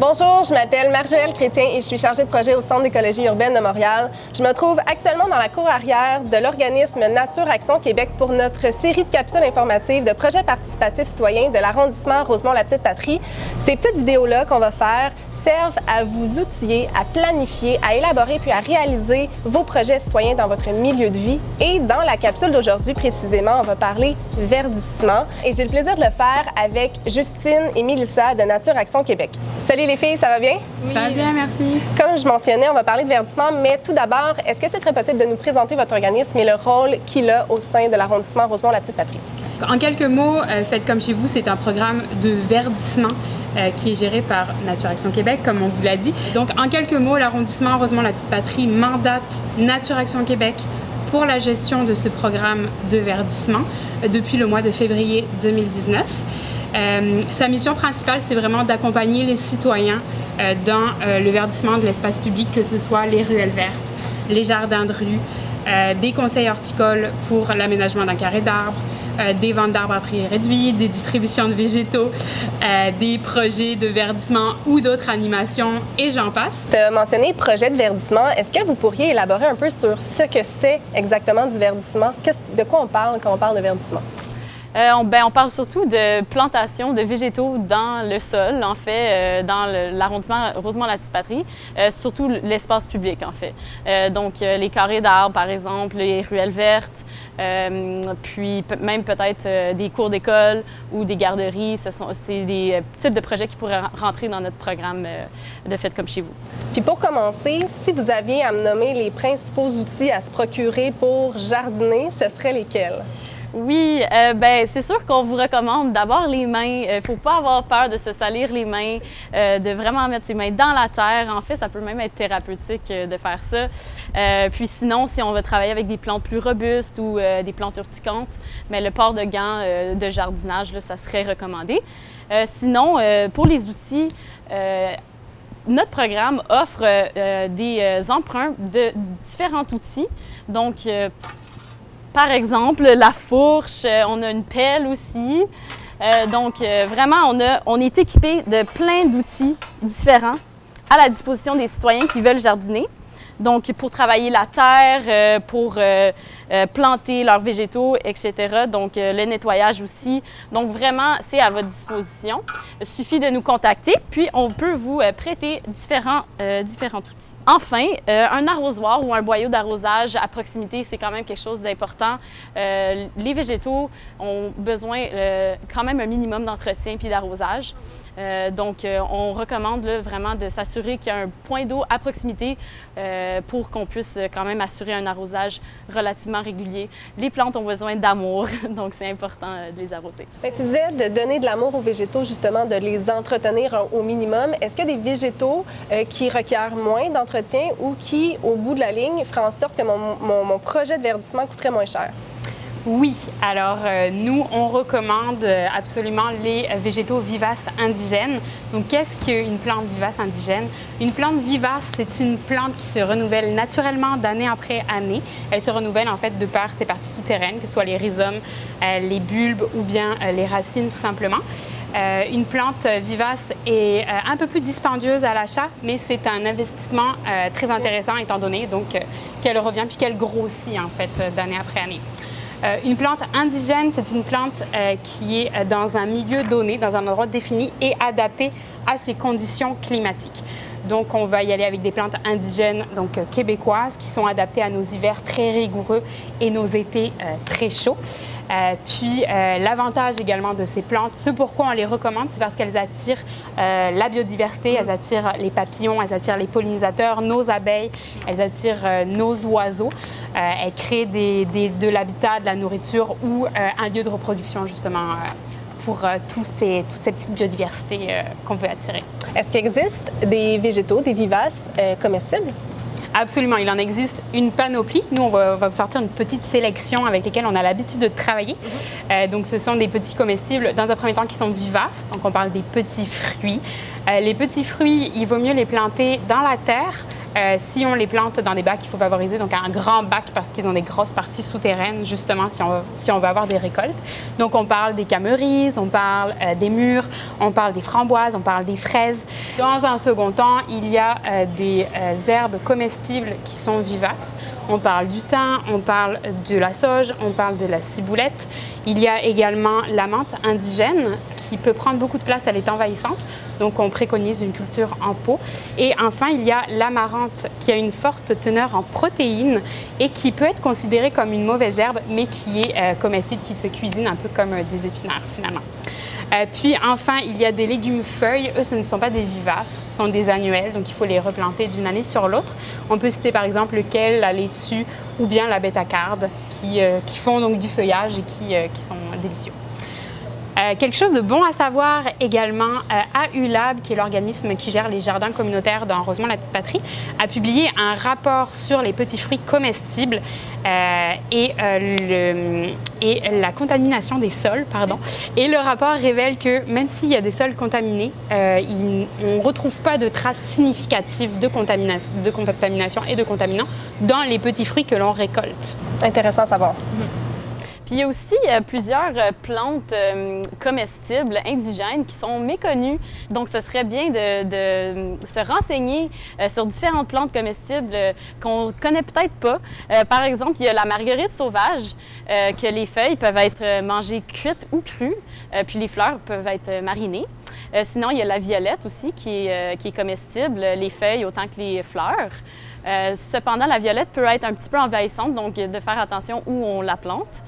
Bonjour, je m'appelle Marjoëlle Chrétien et je suis chargée de projet au Centre d'écologie urbaine de Montréal. Je me trouve actuellement dans la cour arrière de l'organisme Nature Action Québec pour notre série de capsules informatives de projets participatifs citoyens de l'arrondissement Rosemont-la-Petite-Patrie. Ces petites vidéos-là qu'on va faire servent à vous outiller, à planifier, à élaborer puis à réaliser vos projets citoyens dans votre milieu de vie. Et dans la capsule d'aujourd'hui, précisément, on va parler verdissement. Et j'ai le plaisir de le faire avec Justine et Mélissa de Nature Action Québec. Salut les filles, ça va bien? Oui, ça va bien, merci. Comme je mentionnais, on va parler de verdissement, mais tout d'abord, est-ce que ce serait possible de nous présenter votre organisme et le rôle qu'il a au sein de l'arrondissement Rosemont-la-Petite-Patrie? En quelques mots, Faites comme chez vous, c'est un programme de verdissement qui est géré par Nature Action Québec, comme on vous l'a dit. Donc, en quelques mots, l'arrondissement Rosemont-la-Petite-Patrie mandate Nature Action Québec pour la gestion de ce programme de verdissement depuis le mois de février 2019. Sa mission principale, c'est vraiment d'accompagner les citoyens dans le verdissement de l'espace public, que ce soit les ruelles vertes, les jardins de rue, des conseils horticoles pour l'aménagement d'un carré d'arbres, des ventes d'arbres à prix réduit, des distributions de végétaux, des projets de verdissement ou d'autres animations, et j'en passe. Tu as mentionné projet de verdissement. Est-ce que vous pourriez élaborer un peu sur ce que c'est exactement du verdissement? De quoi on parle quand on parle de verdissement? On parle surtout de plantation de végétaux dans le sol, en fait, dans l'arrondissement Rosemont-la-Petite-Patrie, surtout l'espace public, en fait. Donc, les carrés d'arbres, par exemple, les ruelles vertes, puis même peut-être des cours d'école ou des garderies. C'est des types de projets qui pourraient rentrer dans notre programme de Faites comme chez vous. Puis pour commencer, si vous aviez à me nommer les principaux outils à se procurer pour jardiner, ce seraient lesquels? Oui, c'est sûr qu'on vous recommande d'abord les mains. Il ne faut pas avoir peur de se salir les mains, de vraiment mettre ses mains dans la terre. En fait, ça peut même être thérapeutique de faire ça. Puis sinon, si on veut travailler avec des plantes plus robustes ou des plantes urticantes, mais le port de gants de jardinage, là, ça serait recommandé. Sinon, pour les outils, notre programme offre des emprunts de différents outils. Donc, par exemple, la fourche, on a une pelle aussi. Vraiment, on est équipé de plein d'outils différents à la disposition des citoyens qui veulent jardiner. Donc, pour travailler la terre, pour planter leurs végétaux, etc. Donc, le nettoyage aussi. Donc, vraiment, c'est à votre disposition. Il suffit de nous contacter, puis on peut vous prêter différents outils. Enfin, un arrosoir ou un boyau d'arrosage à proximité, c'est quand même quelque chose d'important. Les végétaux ont besoin quand même un minimum d'entretien puis d'arrosage. On recommande là, vraiment de s'assurer qu'il y a un point d'eau à proximité pour qu'on puisse quand même assurer un arrosage relativement régulier. Les plantes ont besoin d'amour, donc c'est important de les arroser. Bien, tu disais de donner de l'amour aux végétaux, justement, de les entretenir au minimum. Est-ce qu'il y a des végétaux qui requièrent moins d'entretien ou qui, au bout de la ligne, feraient en sorte que mon projet de verdissement coûterait moins cher? Oui, alors nous, on recommande absolument les végétaux vivaces indigènes. Donc, qu'est-ce qu'une plante vivace indigène? Une plante vivace, c'est une plante qui se renouvelle naturellement d'année après année. Elle se renouvelle en fait de par ses parties souterraines, que ce soit les rhizomes, les bulbes ou bien les racines tout simplement. Une plante vivace est un peu plus dispendieuse à l'achat, mais c'est un investissement très intéressant étant donné donc qu'elle revient puis qu'elle grossit en fait d'année après année. Une plante indigène, c'est une plante qui est dans un milieu donné, dans un endroit défini et adapté à ses conditions climatiques. Donc, on va y aller avec des plantes indigènes donc québécoises qui sont adaptées à nos hivers très rigoureux et nos étés très chauds. L'avantage également de ces plantes, ce pourquoi on les recommande, c'est parce qu'elles attirent la biodiversité, elles attirent les papillons, elles attirent les pollinisateurs, nos abeilles, elles attirent nos oiseaux. Elles créent de l'habitat, de la nourriture ou un lieu de reproduction justement pour toutes ces petites biodiversités qu'on veut attirer. Est-ce qu'il existe des végétaux, des vivaces comestibles? Absolument, il en existe une panoplie. Nous, on va vous sortir une petite sélection avec lesquelles on a l'habitude de travailler. Donc, ce sont des petits comestibles, dans un premier temps, qui sont vivaces. Donc, on parle des petits fruits. Les petits fruits, il vaut mieux les planter dans la terre. Si on les plante dans des bacs, il faut favoriser donc un grand bac parce qu'ils ont des grosses parties souterraines, justement, si on veut avoir des récoltes. Donc, on parle des camerises, on parle des mûres, on parle des framboises, on parle des fraises. Dans un second temps, il y a des herbes comestibles qui sont vivaces. On parle du thym, on parle de la sauge, on parle de la ciboulette. Il y a également la menthe indigène qui peut prendre beaucoup de place, elle est envahissante. Donc, on préconise une culture en pot. Et enfin, il y a l'amarante qui a une forte teneur en protéines et qui peut être considérée comme une mauvaise herbe, mais qui est comestible, qui se cuisine un peu comme des épinards finalement. Puis enfin, il y a des légumes feuilles. Eux, ce ne sont pas des vivaces, ce sont des annuels, donc il faut les replanter d'une année sur l'autre. On peut citer par exemple le kale, la laitue ou bien la bétacarde qui font donc du feuillage et qui sont délicieux. Quelque chose de bon à savoir également, AULab, qui est l'organisme qui gère les jardins communautaires dans Rosemont-la-Petite-Patrie, a publié un rapport sur les petits fruits comestibles et la contamination des sols. Et le rapport révèle que même s'il y a des sols contaminés, on ne retrouve pas de traces significatives de contamination et de contaminants dans les petits fruits que l'on récolte. Intéressant à savoir. Puis il y a aussi plusieurs plantes comestibles indigènes qui sont méconnues. Donc, ce serait bien de se renseigner sur différentes plantes comestibles qu'on ne connaît peut-être pas. Par exemple, il y a la marguerite sauvage, que les feuilles peuvent être mangées cuites ou crues, puis les fleurs peuvent être marinées. Sinon, il y a la violette aussi qui est comestible, les feuilles autant que les fleurs. Cependant, la violette peut être un petit peu envahissante, donc de faire attention où on la plante.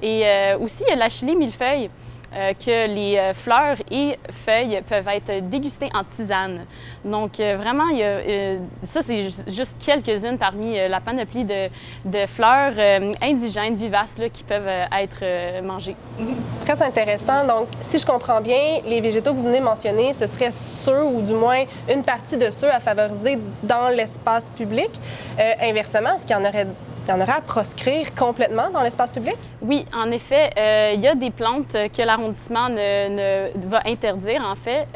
Et aussi, il y a la chili millefeuille, que les fleurs et feuilles peuvent être dégustées en tisane. Donc, vraiment, ça, c'est juste quelques-unes parmi la panoplie de fleurs indigènes, vivaces, là, qui peuvent être mangées. Très intéressant. Donc, si je comprends bien, les végétaux que vous venez de mentionner, ce seraient ceux, ou du moins une partie de ceux à favoriser dans l'espace public. Inversement, est-ce qu'il y en aurait à proscrire complètement dans l'espace public? Oui, en effet, il y a des plantes que l'arrondissement va interdire, en fait.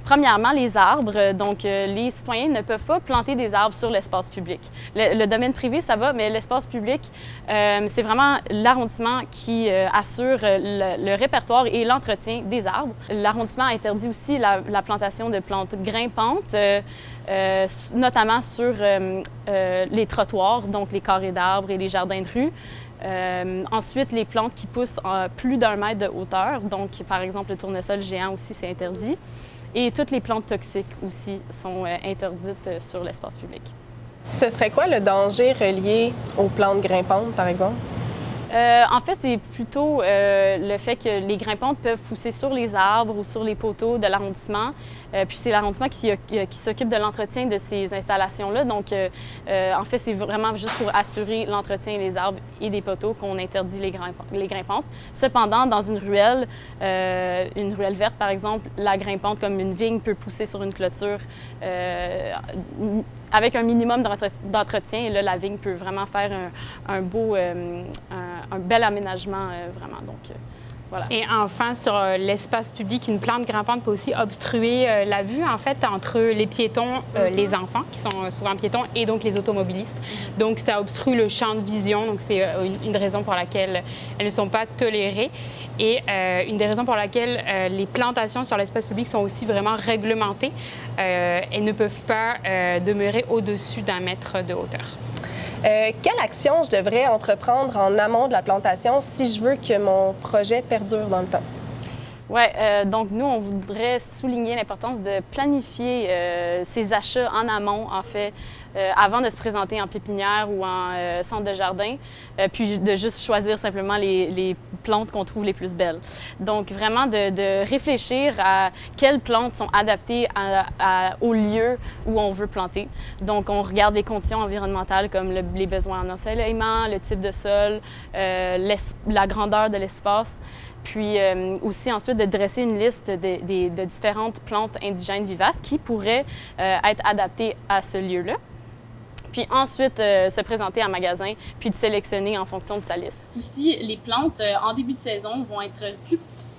Premièrement, les arbres. Donc, les citoyens ne peuvent pas planter des arbres sur l'espace public. Le domaine privé, ça va, mais l'espace public, c'est vraiment l'arrondissement qui assure le répertoire et l'entretien des arbres. L'arrondissement interdit aussi la plantation de plantes grimpantes, notamment sur les trottoirs, donc les carrés d'arbres et les jardins de rue. Ensuite, les plantes qui poussent à plus d'1 mètre de hauteur, donc par exemple le tournesol géant aussi, c'est interdit. Et toutes les plantes toxiques aussi sont interdites sur l'espace public. Ce serait quoi le danger relié aux plantes grimpantes, par exemple? En fait, c'est plutôt le fait que les grimpantes peuvent pousser sur les arbres ou sur les poteaux de l'arrondissement. Puis c'est l'arrondissement qui s'occupe de l'entretien de ces installations-là. Donc, en fait, c'est vraiment juste pour assurer l'entretien des arbres et des poteaux qu'on interdit les grimpantes. Cependant, dans une ruelle verte, par exemple, la grimpante, comme une vigne, peut pousser sur une clôture avec un minimum d'entretien. Et là, la vigne peut vraiment faire un bel aménagement, vraiment. Donc, voilà. Et enfin, sur l'espace public, une plante grimpante peut aussi obstruer la vue, en fait, entre les piétons, les enfants, qui sont souvent piétons, et donc les automobilistes. Donc, ça obstrue le champ de vision. Donc, c'est une raison pour laquelle elles ne sont pas tolérées. Et une des raisons pour laquelle les plantations sur l'espace public sont aussi vraiment réglementées. Elles ne peuvent pas demeurer au-dessus d'1 mètre de hauteur. Quelle action je devrais entreprendre en amont de la plantation si je veux que mon projet perdure dans le temps? Oui, donc nous, on voudrait souligner l'importance de planifier ses achats en amont, en fait, avant de se présenter en pépinière ou en centre de jardin, puis de juste choisir simplement les plantes qu'on trouve les plus belles. Donc, vraiment de réfléchir à quelles plantes sont adaptées au lieu où on veut planter. Donc, on regarde les conditions environnementales comme les besoins en ensoleillement, le type de sol, la grandeur de l'espace. Puis aussi ensuite de dresser une liste de différentes plantes indigènes vivaces qui pourraient être adaptées à ce lieu-là. puis ensuite se présenter en magasin, puis de sélectionner en fonction de sa liste. Aussi, les plantes en début de saison vont être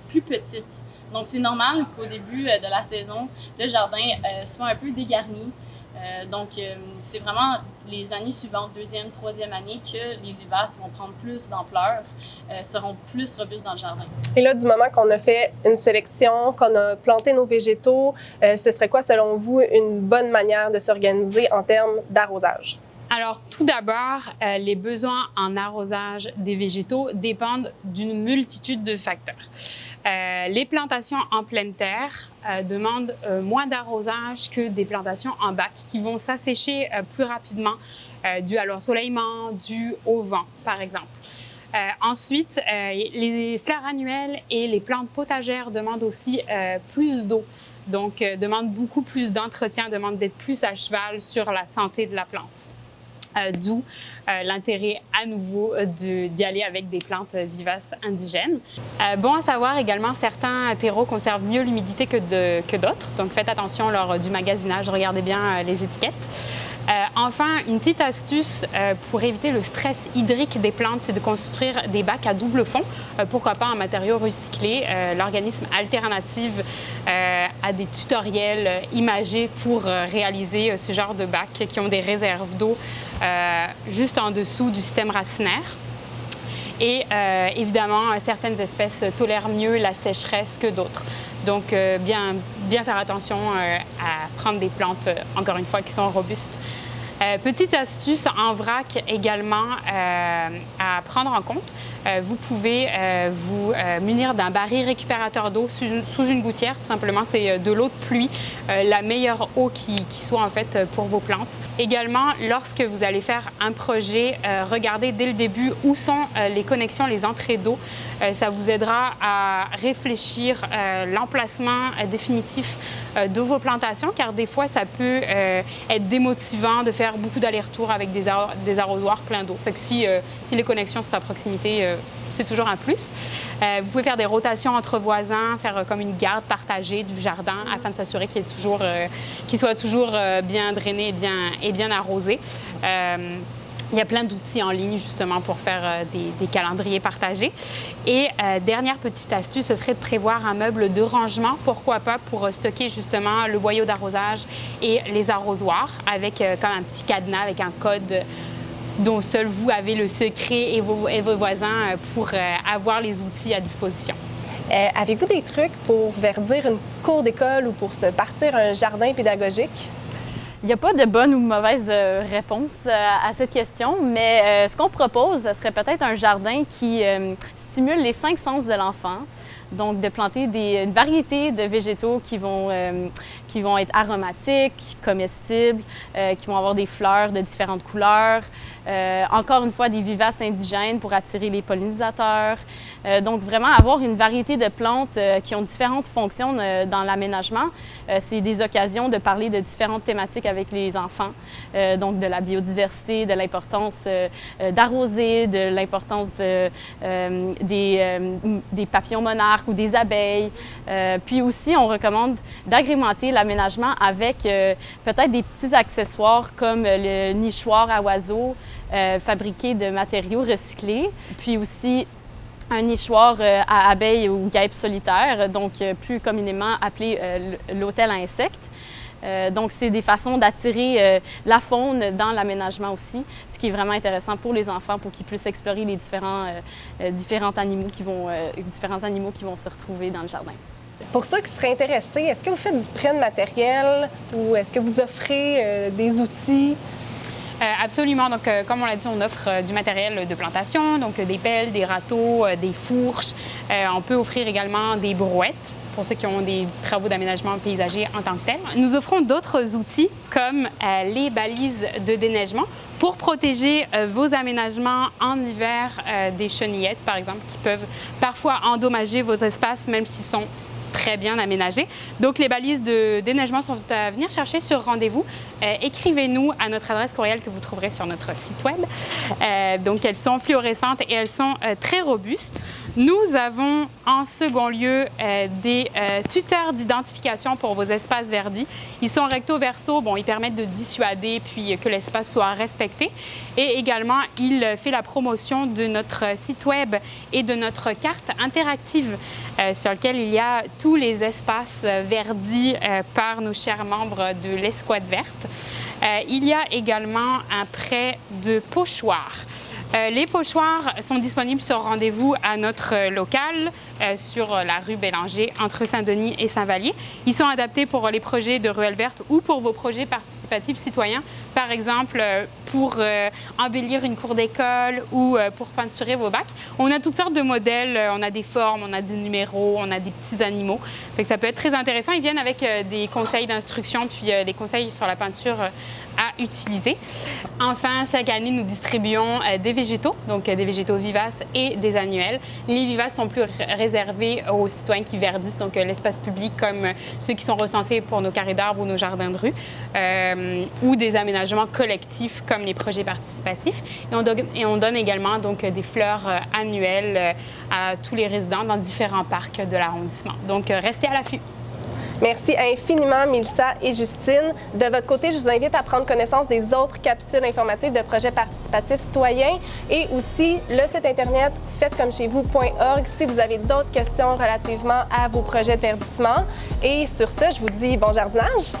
plus petites. Donc, c'est normal qu'au début de la saison, le jardin soit un peu dégarni. C'est vraiment les années suivantes, deuxième, troisième année, que les vivaces vont prendre plus d'ampleur, seront plus robustes dans le jardin. Et là, du moment qu'on a fait une sélection, qu'on a planté nos végétaux, ce serait quoi, selon vous, une bonne manière de s'organiser en termes d'arrosage? Alors, tout d'abord, les besoins en arrosage des végétaux dépendent d'une multitude de facteurs. Les plantations en pleine terre demandent moins d'arrosage que des plantations en bac qui vont s'assécher plus rapidement dû à l'ensoleillement, dû au vent, par exemple. Ensuite, les fleurs annuelles et les plantes potagères demandent aussi plus d'eau, donc demandent beaucoup plus d'entretien, demandent d'être plus à cheval sur la santé de la plante. D'où l'intérêt à nouveau d'y aller avec des plantes vivaces indigènes. Bon à savoir également, certains terreaux conservent mieux l'humidité que d'autres, donc faites attention lors du magasinage, regardez bien les étiquettes. Enfin, une petite astuce pour éviter le stress hydrique des plantes, c'est de construire des bacs à double fond, pourquoi pas en matériaux recyclés. L'organisme Alternative a des tutoriels imagés pour réaliser ce genre de bacs qui ont des réserves d'eau juste en dessous du système racinaire. Et évidemment, certaines espèces tolèrent mieux la sécheresse que d'autres. Donc, bien faire attention à prendre des plantes, encore une fois, qui sont robustes. Petite astuce en vrac également à prendre en compte. Vous pouvez vous munir d'un baril récupérateur d'eau sous une gouttière. Tout simplement, c'est de l'eau de pluie, la meilleure eau qui soit en fait pour vos plantes. Également, lorsque vous allez faire un projet, regardez dès le début où sont les connexions, les entrées d'eau. Ça vous aidera à réfléchir l'emplacement définitif de vos plantations, car des fois, ça peut être démotivant de faire beaucoup d'allers-retours avec des arrosoirs pleins d'eau. Fait que si les connexions sont à proximité, c'est toujours un plus. Vous pouvez faire des rotations entre voisins, faire comme une garde partagée du jardin afin de s'assurer qu'il soit toujours bien drainé et bien arrosé. Il y a plein d'outils en ligne justement pour faire des calendriers partagés. Et dernière petite astuce, ce serait de prévoir un meuble de rangement, pourquoi pas, pour stocker justement le boyau d'arrosage et les arrosoirs avec comme un petit cadenas avec un code dont seul vous avez le secret et vos voisins pour avoir les outils à disposition. Avez-vous des trucs pour verdir une cour d'école ou pour se partir un jardin pédagogique? Il n'y a pas de bonne ou mauvaise réponse à cette question, mais ce qu'on propose, ce serait peut-être un jardin qui stimule les 5 sens de l'enfant. Donc, de planter une variété de végétaux qui vont être aromatiques, comestibles, qui vont avoir des fleurs de différentes couleurs. Encore une fois, des vivaces indigènes pour attirer les pollinisateurs. Donc, vraiment avoir une variété de plantes qui ont différentes fonctions dans l'aménagement. C'est des occasions de parler de différentes thématiques avec les enfants. Donc, de la biodiversité, de l'importance d'arroser, de l'importance des papillons monarques ou des abeilles. Puis aussi, on recommande d'agrémenter l'aménagement avec peut-être des petits accessoires comme le nichoir à oiseaux fabriqué de matériaux recyclés. Puis aussi, un nichoir à abeilles ou guêpes solitaires, donc plus communément appelé l'hôtel à insectes. Donc, c'est des façons d'attirer la faune dans l'aménagement aussi, ce qui est vraiment intéressant pour les enfants, pour qu'ils puissent explorer les différents animaux qui vont se retrouver dans le jardin. Pour ceux qui seraient intéressés, est-ce que vous faites du prêt de matériel ou est-ce que vous offrez des outils? Absolument. Donc, comme on l'a dit, on offre du matériel de plantation, donc des pelles, des râteaux, des fourches. On peut offrir également des brouettes pour ceux qui ont des travaux d'aménagement paysager en tant que tels. Nous offrons d'autres outils comme les balises de déneigement pour protéger vos aménagements en hiver des chenillettes, par exemple, qui peuvent parfois endommager vos espaces, même s'ils sont très bien aménagés. Donc, les balises de déneigement sont à venir chercher sur rendez-vous. Écrivez-nous à notre adresse courriel que vous trouverez sur notre site web. Donc, elles sont fluorescentes et elles sont très robustes. Nous avons en second lieu des tuteurs d'identification pour vos espaces verdis. Ils sont recto-verso, bon, ils permettent de dissuader puis que l'espace soit respecté. Et également, il fait la promotion de notre site web et de notre carte interactive sur laquelle il y a tous les espaces verdis par nos chers membres de l'Escouade verte. Il y a également un prêt de pochoirs. Les pochoirs sont disponibles sur rendez-vous à notre local sur la rue Bélanger, entre Saint-Denis et Saint-Vallier. Ils sont adaptés pour les projets de ruelles vertes ou pour vos projets participatifs citoyens, par exemple pour embellir une cour d'école ou pour peinturer vos bacs. On a toutes sortes de modèles, on a des formes, on a des numéros, on a des petits animaux. Fait que ça peut être très intéressant. Ils viennent avec des conseils d'instruction puis des conseils sur la peinture à utiliser. Enfin, chaque année, nous distribuons des végétaux, donc des végétaux vivaces et des annuels. Les vivaces sont plus réservés aux citoyens qui verdissent, donc l'espace public, comme ceux qui sont recensés pour nos carrés d'arbres ou nos jardins de rue, ou des aménagements collectifs comme les projets participatifs. Et on donne également donc des fleurs annuelles à tous les résidents dans différents parcs de l'arrondissement. Donc, restez à l'affût. Merci infiniment, Mélissa et Justine. De votre côté, je vous invite à prendre connaissance des autres capsules informatives de projets participatifs citoyens et aussi le site Internet faitescommechez-vous.org si vous avez d'autres questions relativement à vos projets de verdissement. Et sur ce, je vous dis bon jardinage!